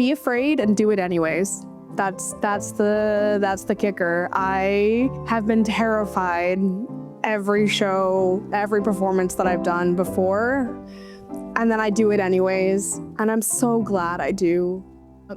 be afraid and do it anyways. That's the kicker. I have been terrified every show, every performance that I've done before, and then I do it anyways, and I'm so glad I do.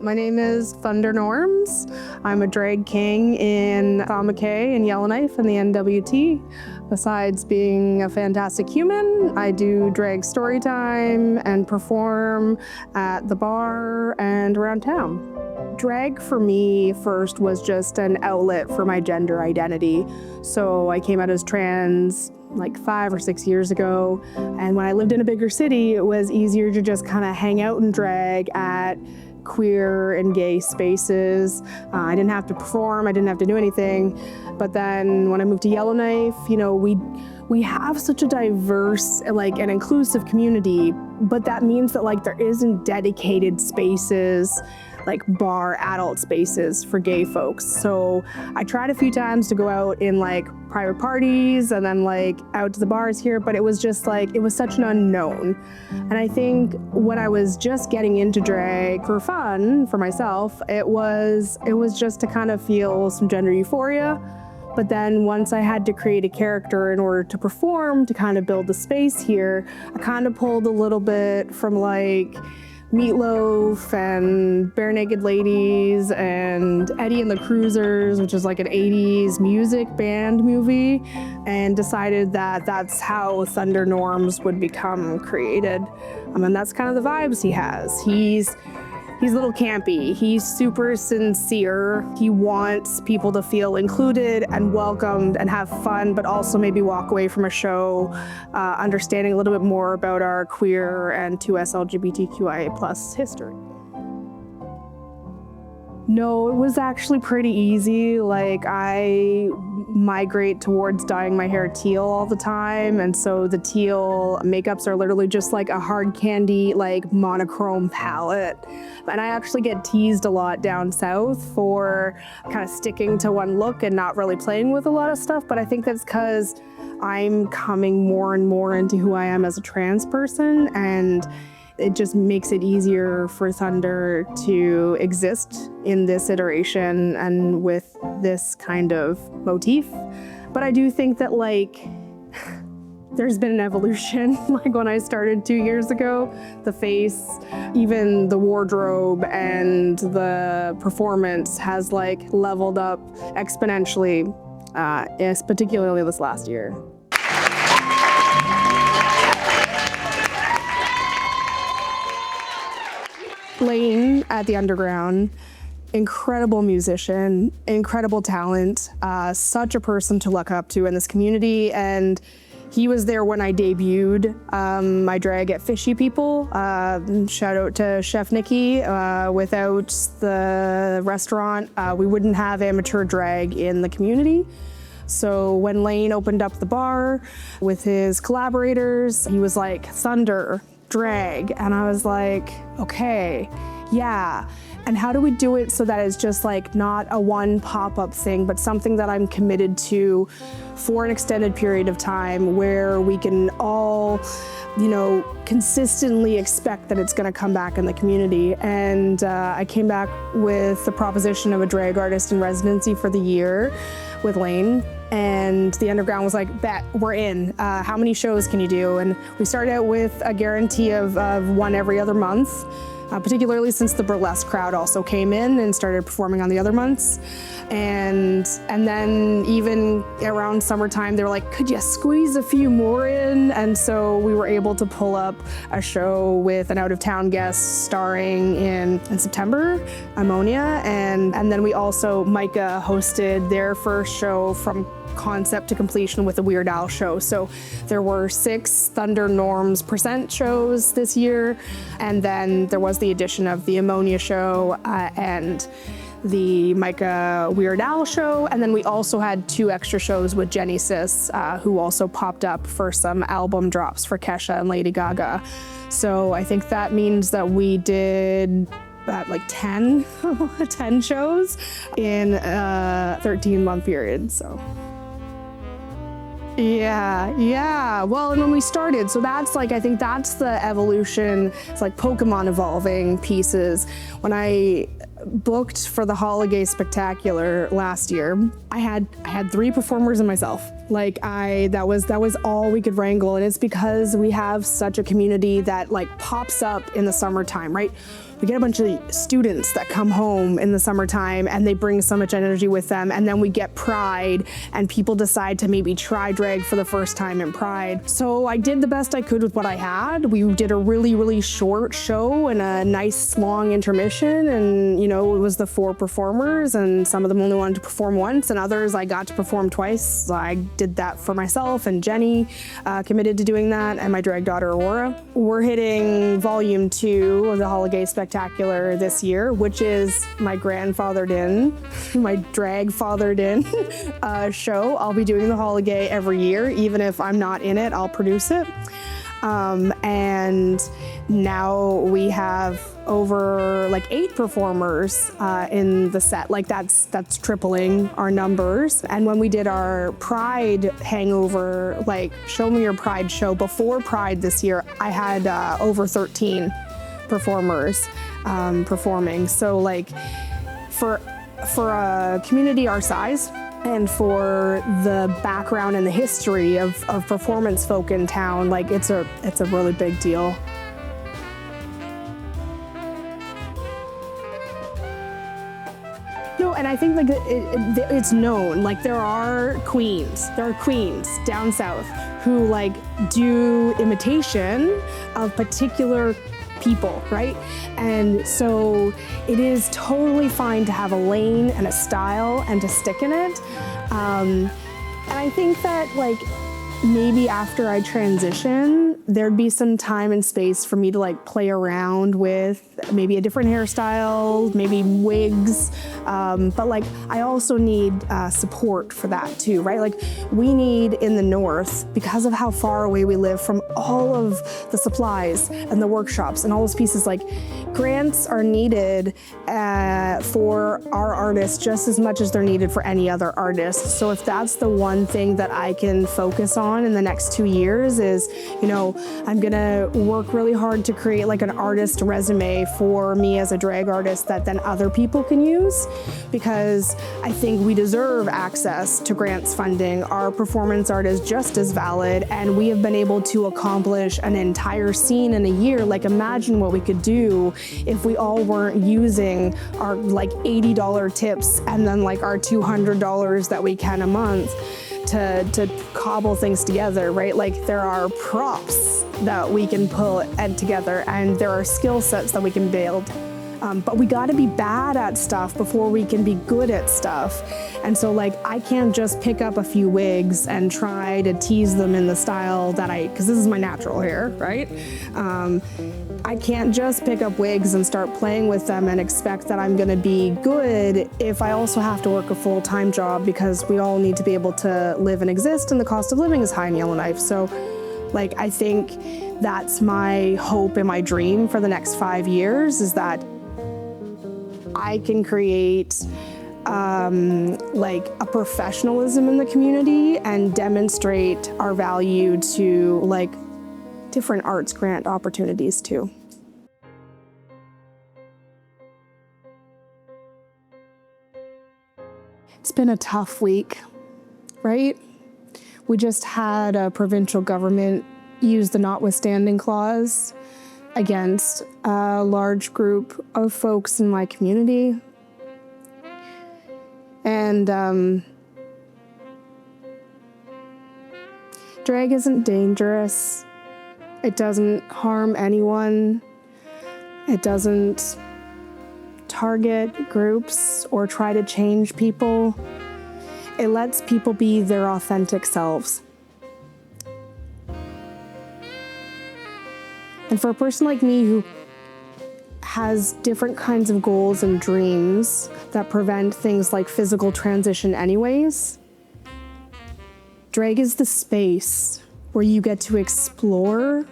My name is Thunder Normz. I'm a drag king in Tom McKay and Yellowknife and the NWT. Besides being a fantastic human, I do drag story time and perform at the bar and around town. Drag for me first was just an outlet for my gender identity. So I came out as trans like 5 or 6 years ago. And when I lived in a bigger city, it was easier to just kind of hang out and drag at queer and gay spaces. I didn't have to perform, I didn't have to do anything. But then when I moved to Yellowknife, you know, we have such a diverse like and inclusive community, but that means that like there isn't dedicated spaces like bar adult spaces for gay folks. So I tried a few times to go out in like private parties and then like out to the bars here, but it was just like, it was such an unknown. And I think when I was just getting into drag for fun, for myself, it was just to kind of feel some gender euphoria. But then once I had to create a character in order to perform, to kind of build the space here, I kind of pulled a little bit from like Meatloaf and Bare Naked Ladies and Eddie and the Cruisers, which is like an 80s music band movie, and decided that that's how Thunder Normz would become created. And that's kind of the vibes he has. He's a little campy. He's super sincere. He wants people to feel included and welcomed and have fun, but also maybe walk away from a show understanding a little bit more about our queer and 2S LGBTQIA+ history. No, it was actually pretty easy. Like I migrate towards dyeing my hair teal all the time. And so the teal makeups are literally just like a hard candy, like monochrome palette. And I actually get teased a lot down south for kind of sticking to one look and not really playing with a lot of stuff. But I think that's because I'm coming more and more into who I am as a trans person, and it just makes it easier for Thunder to exist in this iteration and with this kind of motif. But I do think that like there's been an evolution. Like when I started 2 years ago, the face, even the wardrobe and the performance has like leveled up exponentially, particularly this last year. Lane at the Underground, incredible musician, incredible talent, such a person to look up to in this community. And he was there when I debuted my drag at Fishy People. Shout out to Chef Nikki. Without the restaurant, we wouldn't have amateur drag in the community. So when Lane opened up the bar with his collaborators, he was like, Thunder, drag. And I was like, okay, yeah. And how do we do it so that it's just like not a one pop-up thing, but something that I'm committed to for an extended period of time where we can all, you know, consistently expect that it's gonna come back in the community. And I came back with the proposition of a drag artist in residency for the year with Lane. And the Underground was like, bet, we're in. How many shows can you do? And we started out with a guarantee of one every other month, particularly since the burlesque crowd also came in and started performing on the other months. And then even around summertime, they were like, could you squeeze a few more in? And so we were able to pull up a show with an out-of-town guest starring in September, Ammonia. And then we also, Micah hosted their first show from concept to completion with a Weird Al show. So there were 6 Thunder Normz present shows this year. And then there was the addition of the Ammonia show and the Micah Weird Al show. And then we also had 2 extra shows with Jenny Sis, who also popped up for some album drops for Kesha and Lady Gaga. So I think that means that we did like 10 shows in a 13-month period, so. Yeah. Well, and when we started, so that's like, I think that's the evolution. It's like Pokemon evolving pieces. When I booked for the Holiday Spectacular last year, I had 3 performers and myself. Like that was all we could wrangle. And it's because we have such a community that like pops up in the summertime, right? We get a bunch of students that come home in the summertime and they bring so much energy with them. And then we get Pride and people decide to maybe try drag for the first time in Pride. So I did the best I could with what I had. We did a really, really short show and a nice long intermission. And you know, it was the 4 performers and some of them only wanted to perform once and others I got to perform twice. So I did that for myself and Jenny committed to doing that and my drag daughter Aurora. We're hitting volume 2 of the Holiday Spectacular this year, which is my grandfathered in, my drag fathered in show. I'll be doing the Holiday every year. Even if I'm not in it, I'll produce it. And now we have over like 8 performers in the set. Like that's tripling our numbers. And when we did our Pride hangover, like Show Me Your Pride show before Pride this year, I had over 13 performers performing. So like for a community our size and for the background and the history of performance folk in town, like it's a really big deal. No, and I think like it's known, like there are queens down south who like do imitation of particular people, right? And so it is totally fine to have a lane and a style and to stick in it. And I think that like maybe after I transition, there'd be some time and space for me to like play around with maybe a different hairstyle, maybe wigs. But like I also need support for that too, right? Like we need in the north, because of how far away we live from all of the supplies and the workshops and all those pieces, like grants are needed for our artists just as much as they're needed for any other artist. So if that's the one thing that I can focus on in the next 2 years is, you know, I'm gonna work really hard to create like an artist resume for me as a drag artist that then other people can use, because I think we deserve access to grants funding. Our performance art is just as valid and we have been able to accomplish an entire scene in a year. Like imagine what we could do if we all weren't using our like $80 tips and then like our $200 that we can a month to cobble things together, right? Like there are props that we can pull together and there are skill sets that we can build. But we gotta be bad at stuff before we can be good at stuff. And so like, I can't just pick up a few wigs and try to tease them in the style that because this is my natural hair, right? I can't just pick up wigs and start playing with them and expect that I'm gonna be good if I also have to work a full-time job, because we all need to be able to live and exist and the cost of living is high in Yellowknife. So like, I think that's my hope and my dream for the next 5 years is that I can create like a professionalism in the community and demonstrate our value to like different arts grant opportunities too. It's been a tough week, right? We just had a provincial government use the notwithstanding clause against a large group of folks in my community. And drag isn't dangerous. It doesn't harm anyone. It doesn't target groups or try to change people. It lets people be their authentic selves. And for a person like me who has different kinds of goals and dreams that prevent things like physical transition anyways, drag is the space where you get to explore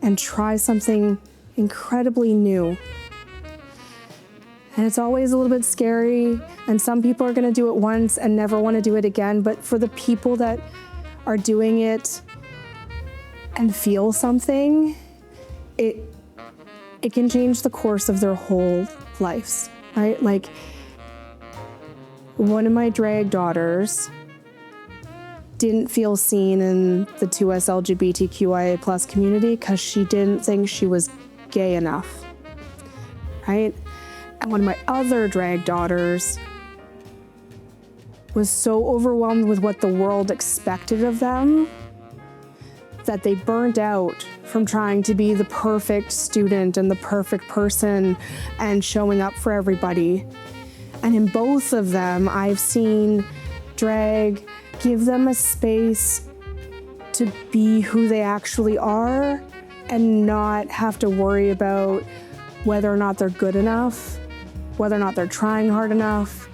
and try something incredibly new. And it's always a little bit scary, and some people are gonna do it once and never wanna do it again, but for the people that are doing it and feel something, it can change the course of their whole lives, right? Like, one of my drag daughters didn't feel seen in the 2S LGBTQIA plus community because she didn't think she was gay enough, right? And one of my other drag daughters was so overwhelmed with what the world expected of them that they burned out from trying to be the perfect student and the perfect person and showing up for everybody. And in both of them, I've seen drag give them a space to be who they actually are and not have to worry about whether or not they're good enough, whether or not they're trying hard enough,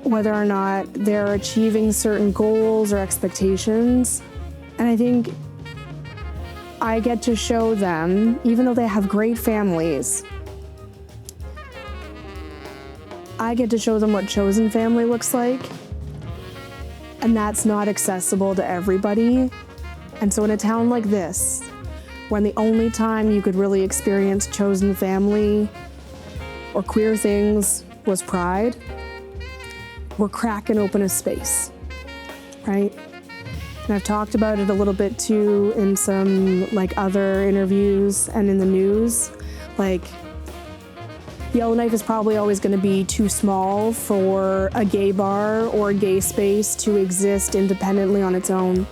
whether or not they're achieving certain goals or expectations. And I think I get to show them, even though they have great families, I get to show them what chosen family looks like. And that's not accessible to everybody. And so in a town like this, when the only time you could really experience chosen family or queer things was Pride, we're cracking open a space, right? And I've talked about it a little bit too in some like other interviews and in the news. Like, Yellowknife is probably always going to be too small for a gay bar or a gay space to exist independently on its own.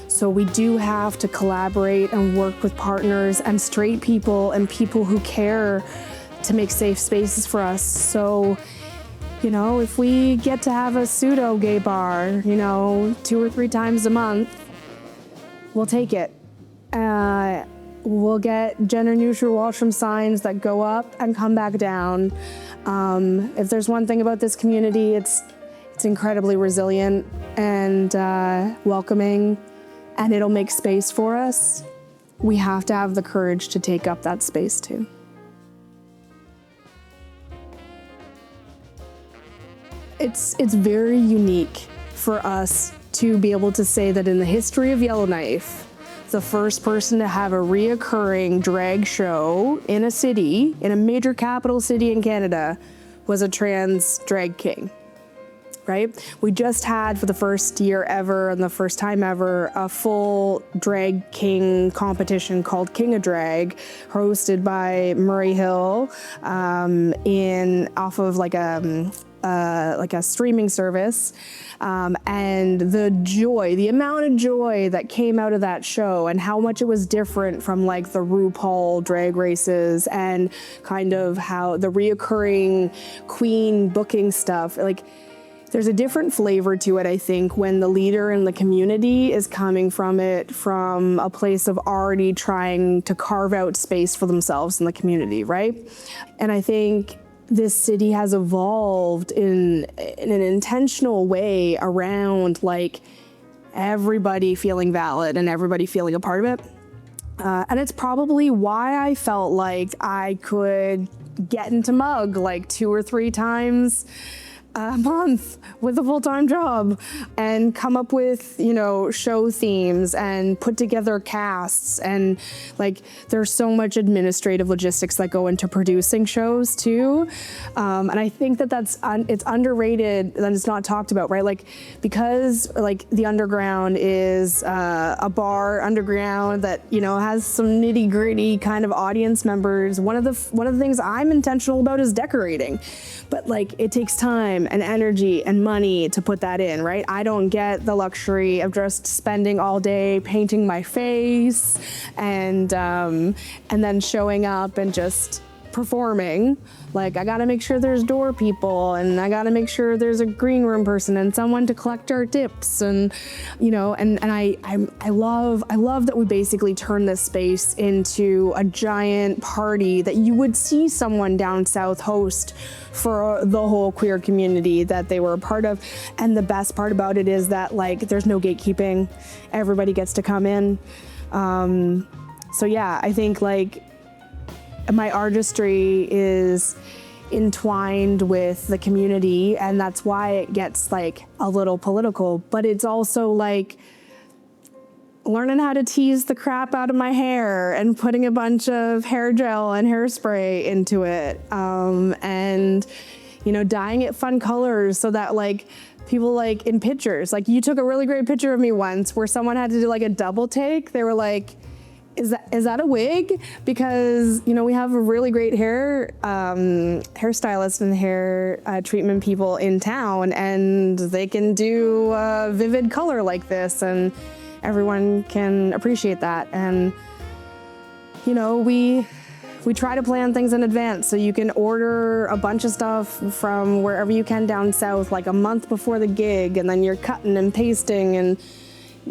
So we do have to collaborate and work with partners and straight people and people who care to make safe spaces for us. So, you know, if we get to have a pseudo gay bar, you know, 2 or 3 times a month, we'll take it. We'll get gender-neutral washroom signs that go up and come back down. If there's one thing about this community, it's incredibly resilient and welcoming, and it'll make space for us. We have to have the courage to take up that space too. It's very unique for us to be able to say that in the history of Yellowknife, the first person to have a reoccurring drag show in a city, in a major capital city in Canada, was a trans drag king, right? We just had, for the first year ever and the first time ever, a full drag king competition called King of Drag, hosted by Murray Hill, off of like a streaming service. And the amount of joy that came out of that show and how much it was different from like the RuPaul drag races and kind of how the reoccurring queen booking stuff, like there's a different flavor to it, I think, when the leader in the community is coming from a place of already trying to carve out space for themselves in the community, right? And I think this city has evolved in an intentional way around like everybody feeling valid and everybody feeling a part of it. And it's probably why I felt like I could get into Mug like 2 or 3 times a month with a full-time job and come up with, you know, show themes and put together casts. And like, there's so much administrative logistics that go into producing shows too. And I think that it's underrated and it's not talked about, right? Like, because like the underground is a bar underground that, you know, has some nitty gritty kind of audience members. One of the things I'm intentional about is decorating, but like it takes time and energy and money to put that in, right? I don't get the luxury of just spending all day painting my face and then showing up and just performing. Like, I gotta make sure there's door people and I gotta make sure there's a green room person and someone to collect our tips, and you know, and I love that we basically turn this space into a giant party that you would see someone down south host for the whole queer community that they were a part of. And the best part about it is that like there's no gatekeeping. Everybody gets to come in. So yeah, I think like my artistry is entwined with the community, and that's why it gets like a little political, but it's also like learning how to tease the crap out of my hair and putting a bunch of hair gel and hairspray into it. And, you know, dyeing it fun colors so that like people like in pictures, like you took a really great picture of me once where someone had to do like a double take. They were like, is that a wig? Because, you know, we have a really great hairstylist and hair treatment people in town, and they can do a vivid color like this, and everyone can appreciate that. And, you know, we try to plan things in advance, so you can order a bunch of stuff from wherever you can down south, like a month before the gig, and then you're cutting and pasting and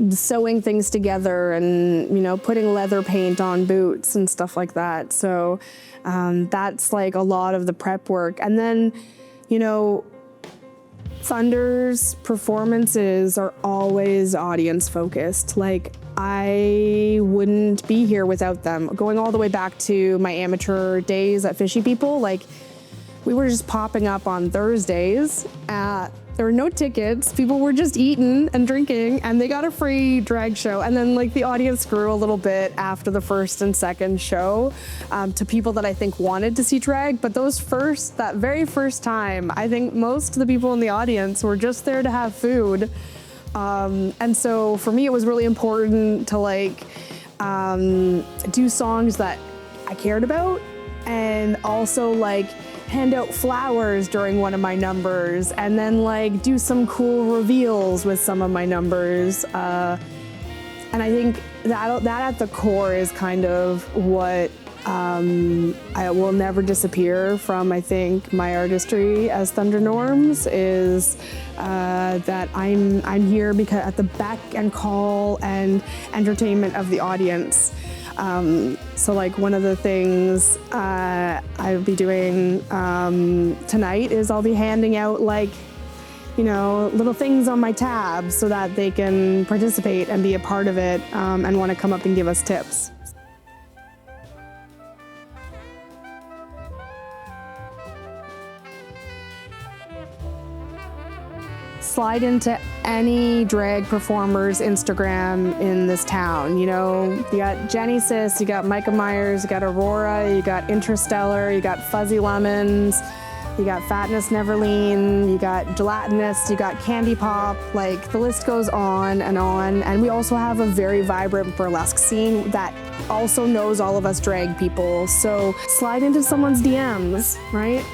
sewing things together and, you know, putting leather paint on boots and stuff like that. So that's like a lot of the prep work. And then, you know, Thunder's performances are always audience focused. Like, I wouldn't be here without them. Going all the way back to my amateur days at Fishy People, like, we were just popping up on Thursdays. There were no tickets. People were just eating and drinking, and they got a free drag show. And then like the audience grew a little bit after the first and second show to people that I think wanted to see drag. But that very first time, I think most of the people in the audience were just there to have food. And so for me, it was really important to like do songs that I cared about, and also like hand out flowers during one of my numbers, and then like do some cool reveals with some of my numbers. And I think that at the core is kind of what I will never disappear from, I think, my artistry as Thunder Normz, is that I'm here because at the beck and call and entertainment of the audience. So like one of the things I'll be doing tonight is I'll be handing out like, you know, little things on my tab so that they can participate and be a part of it and want to come up and give us tips. Slide into any drag performer's Instagram in this town. You know, you got Jenny Sis, you got Micah Myers, you got Aurora, you got Interstellar, you got Fuzzy Lemons, you got Fatness Neverlean, you got Gelatinous, you got Candy Pop, like the list goes on. And we also have a very vibrant burlesque scene that also knows all of us drag people. So slide into someone's DMs, right?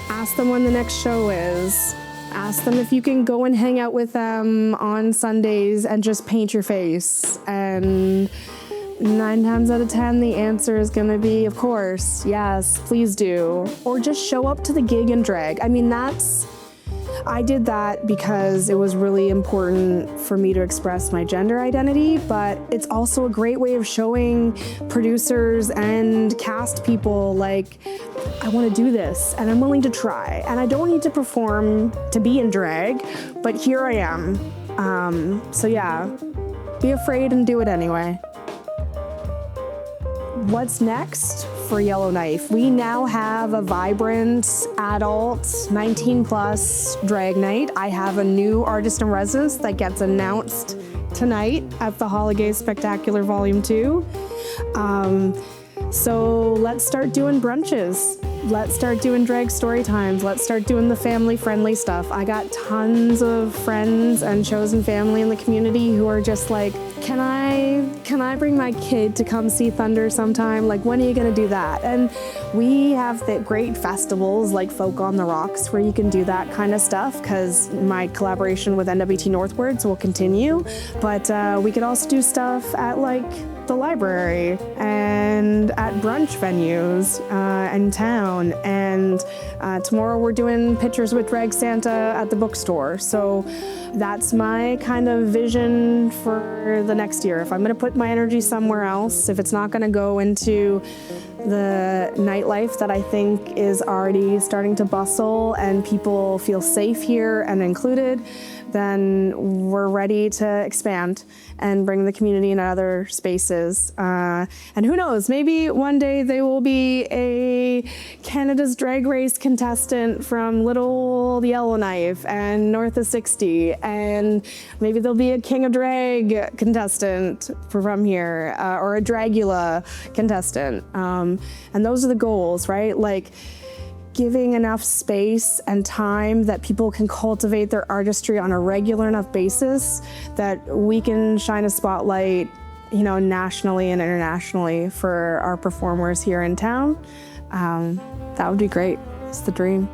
Ask them when the next show is. Ask them if you can go and hang out with them on Sundays and just paint your face. And 9 times out of 10, the answer is gonna be, of course, yes, please do. Or just show up to the gig and drag. I mean, I did that because it was really important for me to express my gender identity, but it's also a great way of showing producers and cast people like, I want to do this and I'm willing to try, and I don't need to perform to be in drag, but here I am. So yeah, be afraid and do it anyway. What's next for Yellowknife? We now have a vibrant adult 19 plus drag night. I have a new artist in residence that gets announced tonight at the Holiday Spectacular Volume 2. So let's start doing brunches. Let's start doing drag story times. Let's start doing the family-friendly stuff. I got tons of friends and chosen family in the community who are just like, can I bring my kid to come see Thunder sometime? Like, when are you gonna do that? And we have the great festivals like Folk on the Rocks where you can do that kind of stuff, because my collaboration with NWT Northwards will continue. But we could also do stuff at like the library and at brunch venues in town. And tomorrow we're doing Pictures with Drag Santa at the bookstore. So that's my kind of vision for the next year. If I'm gonna put my energy somewhere else, if it's not gonna go into the nightlife that I think is already starting to bustle and people feel safe here and included, then we're ready to expand and bring the community into other spaces. And who knows, maybe one day they will be a Canada's Drag Race contestant from little old Yellowknife and north of 60, and maybe there'll be a King of Drag contestant from here, or a Dragula contestant. And those are the goals, right? Like, giving enough space and time that people can cultivate their artistry on a regular enough basis that we can shine a spotlight, you know, nationally and internationally for our performers here in town. That would be great. It's the dream.